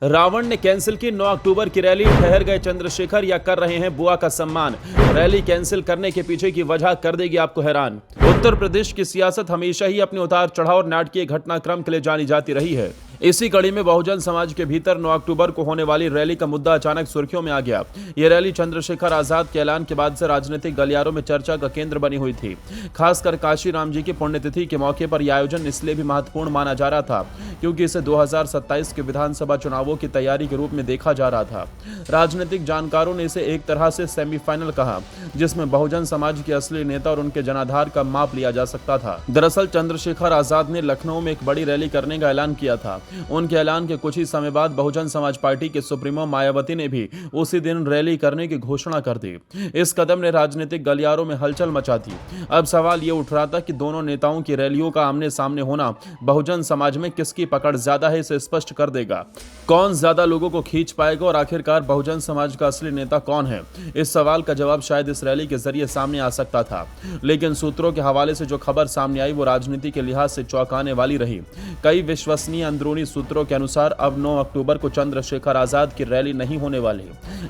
रावण ने कैंसिल की 9 अक्टूबर की रैली, ठहर गए चंद्रशेखर या कर रहे हैं बुआ का सम्मान। रैली कैंसिल करने के पीछे की वजह कर देगी आपको हैरान। उत्तर प्रदेश की सियासत हमेशा ही अपने उतार चढ़ाव और नाटकीय घटनाक्रम के लिए जानी जाती रही है। इसी कड़ी में बहुजन समाज के भीतर 9 अक्टूबर को होने वाली रैली का मुद्दा अचानक सुर्खियों में आ गया। यह रैली चंद्रशेखर आजाद के ऐलान के बाद से राजनीतिक गलियारों में चर्चा का केंद्र बनी हुई थी। खासकर काशी राम जी की पुण्यतिथि के मौके पर यह आयोजन इसलिए भी महत्वपूर्ण माना जा रहा था क्योंकि इसे 2027 के विधानसभा चुनावों की तैयारी के रूप में देखा जा रहा था। राजनीतिक जानकारों ने इसे एक तरह से सेमीफाइनल कहा, जिसमें बहुजन समाज के असली नेता और उनके जनाधार का माप लिया जा सकता था। दरअसल चंद्रशेखर आजाद ने लखनऊ में एक बड़ी रैली करने का ऐलान किया था। उनके ऐलान के कुछ ही समय बाद बहुजन समाज पार्टी के सुप्रीमो मायावती ने भी उसी दिन रैली करने की घोषणा कर दी। इस कदम ने राजनीतिक गलियारों में हलचल मचा दी। अब सवाल ये उठ रहा था कि दोनों नेताओं की रैलियों का आमने सामने होना बहुजन समाज में किसकी पकड़ ज्यादा है, इसे स्पष्ट कर देगा। कौन ज्यादा लोगों को खींच पाएगा और आखिरकार बहुजन समाज का असली नेता कौन है, इस सवाल का जवाब शायद इस रैली के जरिए सामने आ सकता था। लेकिन सूत्रों के हवाले से जो खबर सामने आई वो राजनीति के लिहाज से चौंकाने वाली रही। कई विश्वसनीय अंदरूनी सूत्रों के अनुसार अब 9 अक्टूबर को चंद्रशेखर आजाद की रैली नहीं होने वाली।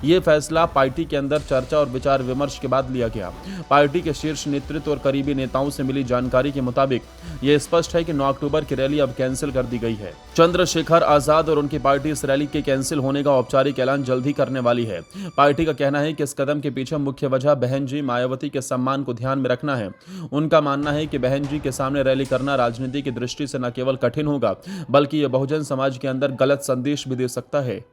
ये फैसला पार्टी के अंदर चर्चा और विचार विमर्श के बाद लिया गया। पार्टी के शीर्ष नेतृत्व और करीबी नेताओं से मिली जानकारी के मुताबिक यह स्पष्ट है कि 9 अक्टूबर की रैली अब कैंसिल कर दी गई है। चंद्रशेखर आजाद और उनकी पार्टी इस रैली के कैंसिल होने का औपचारिक ऐलान जल्द ही करने वाली है। पार्टी का कहना है कि इस कदम के पीछे मुख्य वजह बहन जी मायावती के सम्मान को ध्यान में रखना है। उनका मानना है कि बहन जी के सामने रैली करना राजनीति की दृष्टि से न केवल कठिन होगा बल्कि यह बहुजन समाज के अंदर गलत संदेश भी दे सकता है।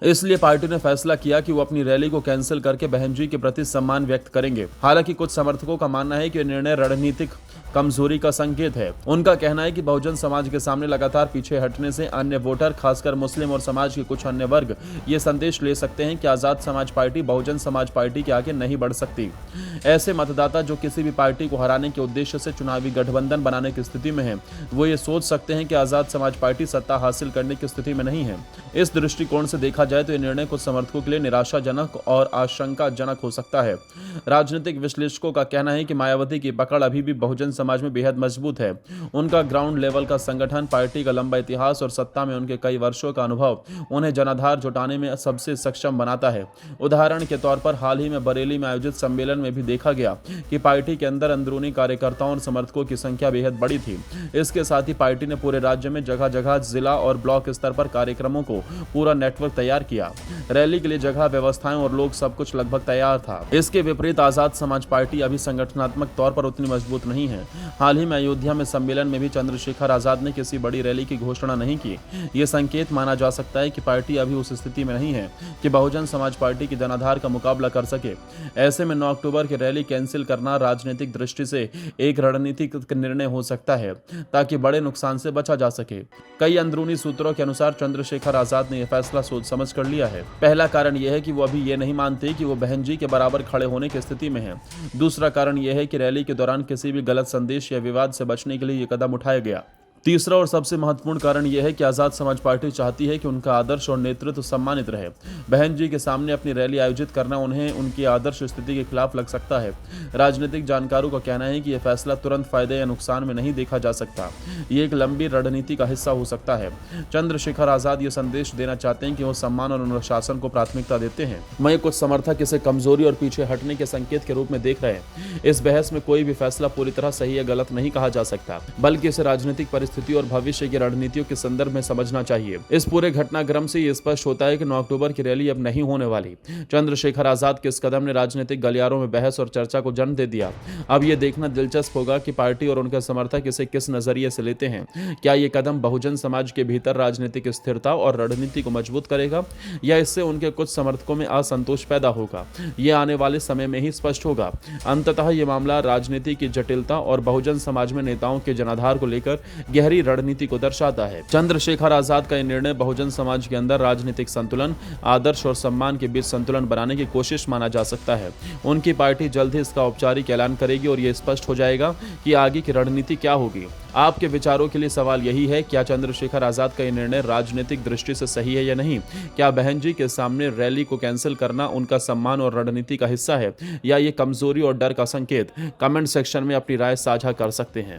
इसलिए पार्टी ने फैसला किया कि वो अपनी रैली को कैंसिल करके बहन जी के प्रति सम्मान व्यक्त करेंगे। हालांकि कुछ समर्थकों का मानना है कि यह निर्णय रणनीतिक कमजोरी का संकेत है। उनका कहना है कि बहुजन समाज के सामने लगातार पीछे हटने से अन्य वोटर, खासकर मुस्लिम और समाज के कुछ अन्य वर्ग ये संदेश ले सकते हैं कि आजाद समाज पार्टी बहुजन समाज पार्टी के आगे नहीं बढ़ सकती। ऐसे मतदाता जो किसी भी पार्टी को हराने के उद्देश्य से चुनावी गठबंधन बनाने की स्थिति में है, वो ये सोच सकते हैं कि आजाद समाज पार्टी सत्ता हासिल करने की स्थिति में नहीं है। इस दृष्टिकोण से देखा जाए तो यह निर्णय कुछ समर्थकों के लिए निराशाजनक और आशंकाजनक हो सकता है। राजनीतिक विश्लेषकों का कहना है कि मायावती की पकड़ अभी भी बहुजन समाज में बेहद मजबूत है। उनका ग्राउंड लेवल का संगठन, पार्टी का लंबा इतिहास और सत्ता में उनके कई वर्षों का अनुभव उन्हें जनाधार जुटाने में सबसे सक्षम बनाता है। उदाहरण के तौर पर हाल ही में बरेली में आयोजित सम्मेलन में भी देखा गया कि पार्टी के अंदर अंदरूनी कार्यकर्ताओं और समर्थकों की संख्या बेहद बड़ी थी। इसके साथ ही पार्टी ने पूरे राज्य में जगह जगह जिला और ब्लॉक स्तर पर कार्यक्रमों को पूरा नेटवर्क तैयार किया। रैली के लिए जगह, व्यवस्थाएं और लोग सब कुछ लगभग तैयार था। इसके विपरीत आजाद समाज पार्टी अभी संगठनात्मक तौर पर उतनी मजबूत नहीं है। हाल ही में अयोध्या में सम्मेलन में भी चंद्रशेखर आजाद ने किसी बड़ी रैली की घोषणा नहीं की। यह संकेत माना जा सकता है कि पार्टी अभी उस स्थिति में नहीं है कि बहुजन समाज पार्टी की जनाधार का मुकाबला कर सके। ऐसे में 9 अक्टूबर की रैली कैंसिल करना राजनीतिक दृष्टि से एक रणनीतिक निर्णय हो सकता है ताकि बड़े नुकसान से बचा जा सके। कई अंदरूनी सूत्रों के अनुसार चंद्रशेखर आजाद ने यह फैसला सोच समझ कर लिया है। पहला कारण यह है कि वो अभी ये नहीं मानते कि वो बहन जी के बराबर खड़े होने की स्थिति में है। दूसरा कारण यह है कि रैली के दौरान किसी भी गलत संदेश या विवाद से बचने के लिए यह कदम उठाया गया। तीसरा और सबसे महत्वपूर्ण कारण यह है कि आजाद समाज पार्टी चाहती है कि उनका आदर्श और नेतृत्व सम्मानित रहे। बहन जी के सामने अपनी रैली आयोजित करना उन्हें उनकी आदर्श स्थिति के खिलाफ लग सकता है। राजनीतिक जानकारों का कहना है कि यह फैसला तुरंत फायदे या नुकसान में नहीं देखा जा सकता। ये एक लंबी रणनीति का हिस्सा हो सकता है। चंद्रशेखर आजाद ये संदेश देना चाहते हैं कि वो सम्मान और अनुशासन को प्राथमिकता देते हैं। वहीं कुछ समर्थक इसे कमजोरी और पीछे हटने के संकेत के रूप में देख रहे हैं। इस बहस में कोई भी फैसला पूरी तरह सही या गलत नहीं कहा जा सकता, बल्कि इसे राजनीतिक परिस्थिति और भविष्य की रणनीतियों के संदर्भ में समझना चाहिए। इस पूरे घटनाक्रम से यह स्पष्ट होता है कि 9 अक्टूबर की रैली अब नहीं होने वाली। चंद्रशेखर आजाद के इस कदम ने राजनीतिक गलियारों में बहस और चर्चा को जन्म दे दिया। अब यह देखना दिलचस्प होगा कि पार्टी और उनके समर्थक इसे किस नजरिए से लेते हैं। क्या यह कदम बहुजन समाज के भीतर राजनीतिक स्थिरता और रणनीति को मजबूत करेगा या इससे उनके कुछ समर्थकों में असंतोष पैदा होगा? यह आने वाले समय में ही स्पष्ट होगा। अंततः यह मामला राजनीति की जटिलता और बहुजन समाज में नेताओं के जनाधार को लेकर गहरी रणनीति को दर्शाता है। चंद्रशेखर आजाद का यह निर्णय बहुजन समाज के अंदर राजनीतिक संतुलन, आदर्श और सम्मान के बीच संतुलन बनाने की कोशिश माना जा सकता है। उनकी पार्टी जल्द ही इसका औपचारिक ऐलान करेगी और यह स्पष्ट हो जाएगा कि आगे की रणनीति क्या होगी। आपके विचारों के लिए सवाल यही है, क्या चंद्रशेखर आजाद का यह निर्णय राजनीतिक दृष्टि से सही है या नहीं? क्या बहन जी के सामने रैली को कैंसिल करना उनका सम्मान और रणनीति का हिस्सा है या ये कमजोरी और डर का संकेत? कमेंट सेक्शन में अपनी राय साझा कर सकते हैं।